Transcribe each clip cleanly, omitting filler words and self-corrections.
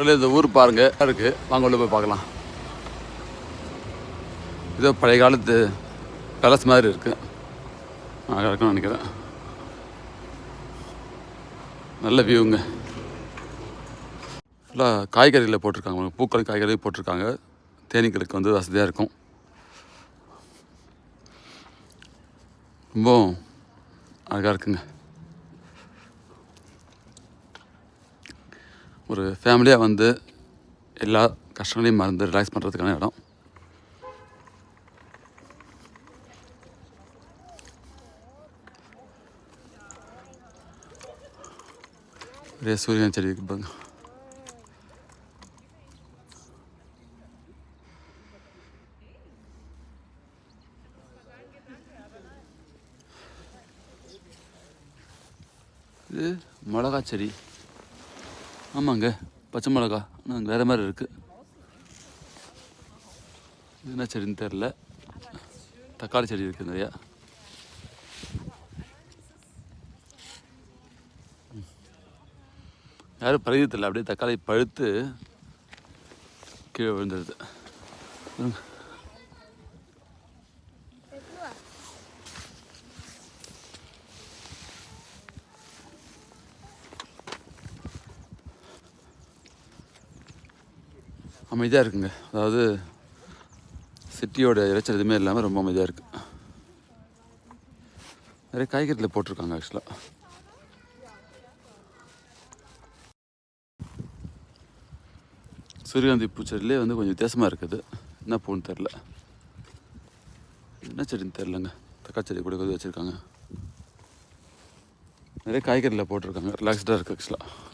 இந்த ஊர் பாருங்க இருக்குது, வாங்க உள்ள போய் பார்க்கலாம். இதோ பழைய காலத்து பேலஸ் மாதிரி இருக்குது, அழகாக இருக்குன்னு நினைக்கிறேன். நல்ல வியூங்க. ஃபுல்லாக காய்கறியில் போட்டிருக்காங்க, பூக்கள் காய்கறி போட்டிருக்காங்க. தேனீக்களுக்கு வந்து வசதியாக இருக்கும். ரொம்ப அழகாக இருக்குங்க. ஒரு ஃபேமிலியாக வந்து எல்லா கஷ்டங்களையும் மறந்து ரிலாக்ஸ் பண்ணுறதுக்கான இடம். நிறைய சூரியன் செடி இருக்கு பாருங்க. இது மிளகா செடி. ஆமாங்க, பச்சை மிளகா. ஆனால் வேறு மாதிரி இருக்குது. இது என்ன செடின்னு தெரில. தக்காளி செடி இருக்குது நிறையா. யாரும் பறியதில்லை, அப்படியே தக்காளி பழுத்து கீழே விழுந்துடுது. அமைதியாக இருக்குங்க. அதாவது சிட்டியோட இறைச்சல் எதுவுமே இல்லாமல் ரொம்ப அமைதியாக இருக்குது. நிறைய காய்கறியில் போட்டிருக்காங்க. ஆக்சுவலாக சூரியகாந்தி பூச்செடியிலே வந்து கொஞ்சம் வித்தியாசமாக இருக்குது. என்ன பூன்னு தெரில, என்ன செடின்னு தெரிலங்க. தக்காளி செடி கூட கொஞ்சம் வச்சுருக்காங்க. நிறைய காய்கறியில் போட்டிருக்காங்க. ரிலாக்ஸ்டாக இருக்குது ஆக்சுவலாக.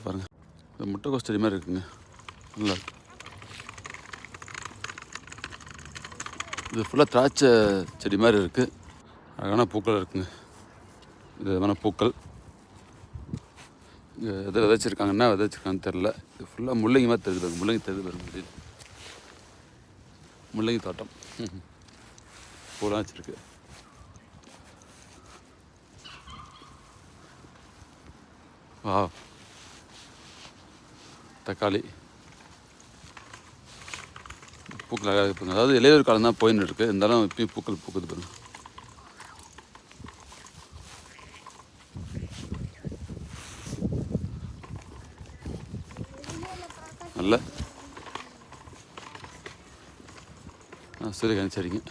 பாருங்கள், இந்த முட்டைக்கோஸ் செடி மாதிரி இருக்குங்க, நல்லா இருக்கு. இது ஃபுல்லாக திராட்சை செடி மாதிரி இருக்குது. அழகான பூக்கள் இருக்குங்க. இது விதமான பூக்கள். இங்கே எதை விதைச்சிருக்காங்கன்னா விதைச்சிருக்காங்கன்னு தெரில. இது ஃபுல்லாக முள்ளங்கி மாதிரி தெரியுது பாருங்க. முள்ளங்கி தெரியுது பாருங்க. முள்ளங்கி தோட்டம் பூலாம் வச்சுருக்கு. வா, தக்காளி பூக்கள் அழகாக இருக்குங்க. அதாவது இளையோர் காலம் தான் போயின்னு இருக்குது, இருந்தாலும் இப்பயும் பூக்கள் பூக்குது பாருங்க. நல்ல சூரியகாந்தி செடிங்க.